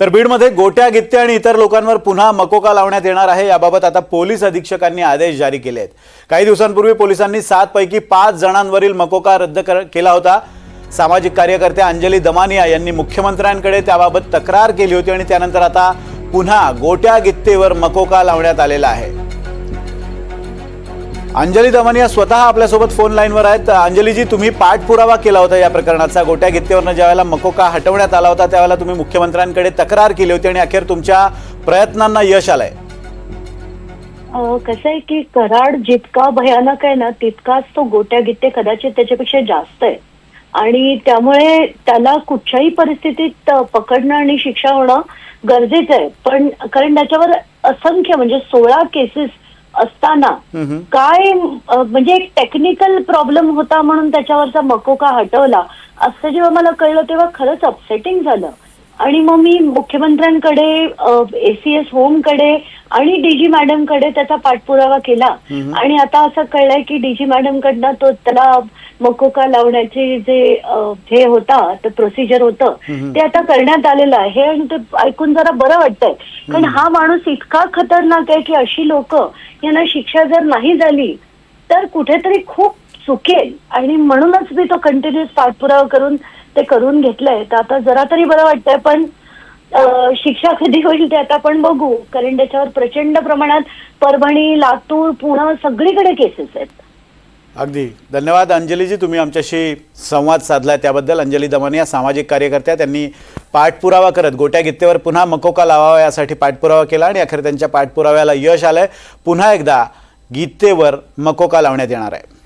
तर बीडमध्ये गोट्या गित्ते आणि इतर लोकांवर पुन्हा मकोका लावण्यात येणार आहे। याबाबत आता पोलीस अधीक्षकांनी आदेश जारी केले आहेत। काही दिवसांपूर्वी पोलिसांनी 7 पैकी 5 जणांवरील मकोका रद्द केला होता। सामाजिक कार्यकर्त्या अंजली दमानिया यांनी मुख्यमंत्र्यांकडे त्याबाबत तक्रार केली होती आणि त्यानंतर आता पुन्हा गोट्या गित्तेवर मकोका लावण्यात आलेला आहे। अंजली दमानिया स्वतः आपल्यासोबत फोन लाईनवर आहेत। अंजलीजी, तुम्ही पाठपुरावा केला होता या प्रकरणाचा। गोट्या गित्तेवरनं ज्यावेळेला मकोका हटवण्यात आला होता त्यावेळेला तुम्ही मुख्यमंत्र्यांकडे तक्रार केली होती आणि अखेर तुमच्या प्रयत्नांना यश आलंय। कसं आहे की कराड जितका भयानक आहे ना तितकाच तो गोट्या गित्ते कदाचित त्याच्यापेक्षा जास्त आहे आणि त्यामुळे त्याला कुठच्याही परिस्थितीत पकडणं आणि शिक्षा होणं गरजेचं आहे। पण कारण त्याच्यावर असंख्य म्हणजे 16 केसेस असताना काय म्हणजे एक टेक्निकल प्रॉब्लेम होता म्हणून त्याच्यावरचा मकोका हटवला असं जेव्हा मला कळलं तेव्हा खरंच अपसेटिंग झालं। आणि मग मी मुख्यमंत्र्यांकडे ACS होमकडे आणि DG मॅडमकडे त्याचा पाठपुरावा केला आणि आता असं कळलंय की DG मॅडमकडनं तो त्याला मकोका लावण्याचे जे हे होता ते प्रोसिजर होतं ते आता करण्यात आलेलं आहे आणि ते ऐकून जरा बरं वाटतंय। कारण हा माणूस इतका खतरनाक आहे की अशी लोक यांना शिक्षा जर नाही झाली तर कुठेतरी खूप चुकेल आणि म्हणूनच मी तो कंटिन्युअस पाठपुरावा करून ते करून घेतलंय। तर आता जरा तरी बरं वाटतंय पण शिक्षा कधी होईल ते आता आपण बघू। कारण त्याच्यावर प्रचंड प्रमाणात परभणी, लातूर, पुणे सगळीकडे केसेस आहेत। अगदी धन्यवाद अंजलीजी, तुम्ही आमच्याशी संवाद साधला त्याबद्दल। अंजली दमानिया सामाजिक कार्यकर्त्या, त्यांनी पाठपुरावा करत गोट्या गित्तेवर पुन्हा मकोका लावावा यासाठी पाठपुरावा केला आणि अखेर त्यांच्या पाठपुराव्याला यश आलंय। पुन्हा एकदा गित्तेवर मकोका लावण्यात येणार आहे।